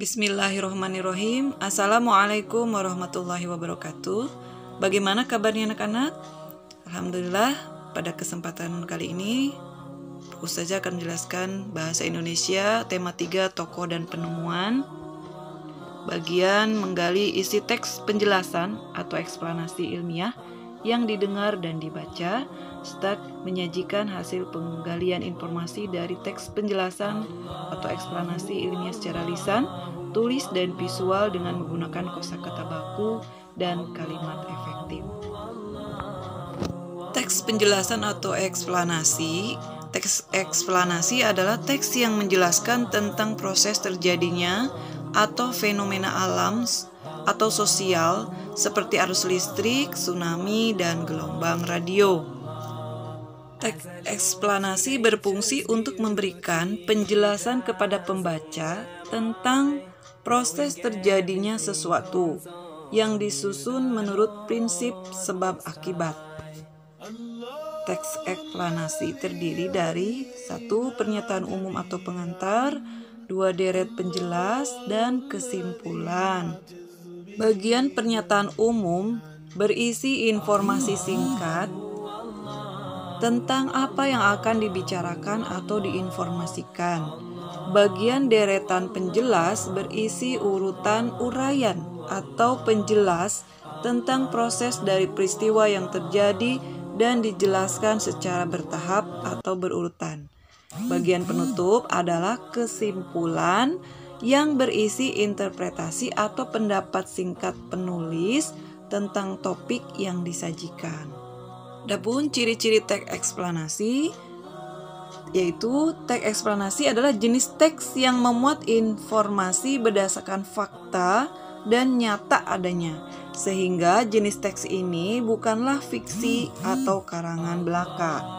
Bismillahirrohmanirrohim. Assalamualaikum warahmatullahi wabarakatuh. Bagaimana kabarnya anak-anak? Alhamdulillah, pada kesempatan kali ini Ustazah akan menjelaskan bahasa Indonesia tema 3 tokoh dan penemuan. Bagian menggali isi teks penjelasan atau eksplanasi ilmiah yang didengar dan dibaca, serta menyajikan hasil penggalian informasi dari teks penjelasan atau eksplanasi ilmiah secara lisan, tulis, dan visual dengan menggunakan kosakata baku dan kalimat efektif. Teks penjelasan atau eksplanasi. Teks eksplanasi adalah teks yang menjelaskan tentang proses terjadinya atau fenomena alam atau sosial seperti arus listrik, tsunami, dan gelombang radio. Teks eksplanasi berfungsi untuk memberikan penjelasan kepada pembaca tentang proses terjadinya sesuatu yang disusun menurut prinsip sebab akibat. Teks eksplanasi terdiri dari 1. Pernyataan umum atau pengantar, 2. Deret penjelas, dan kesimpulan. Bagian pernyataan umum berisi informasi singkat tentang apa yang akan dibicarakan atau diinformasikan. Bagian deretan penjelas berisi urutan uraian atau penjelas tentang proses dari peristiwa yang terjadi dan dijelaskan secara bertahap atau berurutan. Bagian penutup adalah kesimpulan yang berisi interpretasi atau pendapat singkat penulis tentang topik yang disajikan. Adapun ciri-ciri teks eksplanasi, yaitu teks eksplanasi adalah jenis teks yang memuat informasi berdasarkan fakta dan nyata adanya, sehingga jenis teks ini bukanlah fiksi atau karangan belaka.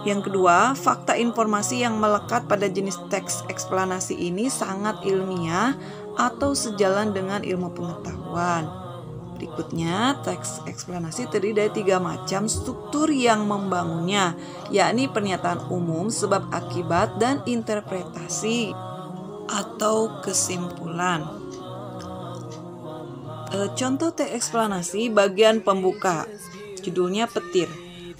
Yang kedua, fakta informasi yang melekat pada jenis teks eksplanasi ini sangat ilmiah atau sejalan dengan ilmu pengetahuan. Berikutnya, teks eksplanasi terdiri dari 3 macam struktur yang membangunnya, yakni pernyataan umum, sebab akibat, dan interpretasi atau kesimpulan. Contoh teks eksplanasi bagian pembuka, judulnya petir.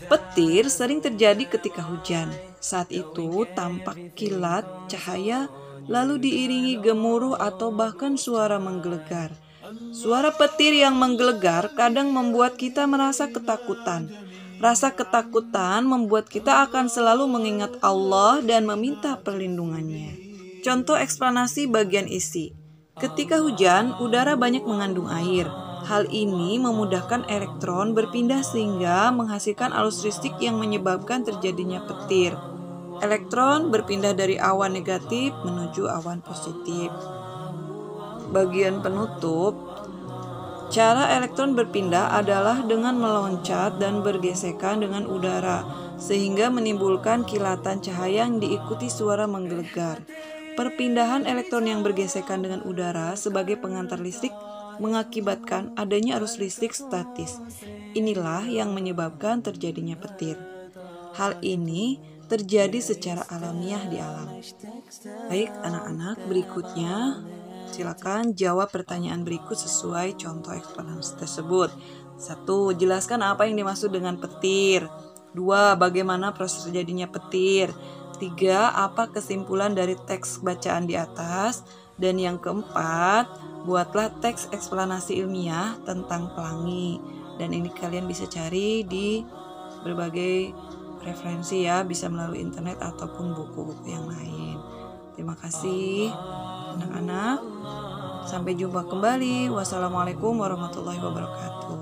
Petir sering terjadi ketika hujan. Saat itu tampak kilat cahaya lalu diiringi gemuruh atau bahkan suara menggelegar. Suara petir yang menggelegar kadang membuat kita merasa ketakutan. Rasa ketakutan membuat kita akan selalu mengingat Allah dan meminta perlindungannya. Contoh eksplanasi bagian isi. Ketika hujan, udara banyak mengandung air. Hal ini memudahkan elektron berpindah sehingga menghasilkan arus listrik yang menyebabkan terjadinya petir. Elektron berpindah dari awan negatif menuju awan positif. Bagian penutup, cara elektron berpindah adalah dengan meloncat dan bergesekan dengan udara, sehingga menimbulkan kilatan cahaya yang diikuti suara menggelegar. Perpindahan elektron yang bergesekan dengan udara sebagai pengantar listrik mengakibatkan adanya arus listrik statis. Inilah yang menyebabkan terjadinya petir. Hal ini terjadi secara alamiah di alam. Baik anak-anak, berikutnya silakan jawab pertanyaan berikut sesuai contoh eksplanasi tersebut. 1. Jelaskan apa yang dimaksud dengan petir. 2. Bagaimana proses terjadinya petir. 3. Apa kesimpulan dari teks bacaan di atas. Dan yang keempat, buatlah teks eksplanasi ilmiah tentang pelangi. Dan ini kalian bisa cari di berbagai referensi ya, bisa melalui internet ataupun buku-buku yang lain. Terima kasih anak-anak. Sampai jumpa kembali. Wassalamualaikum warahmatullahi wabarakatuh.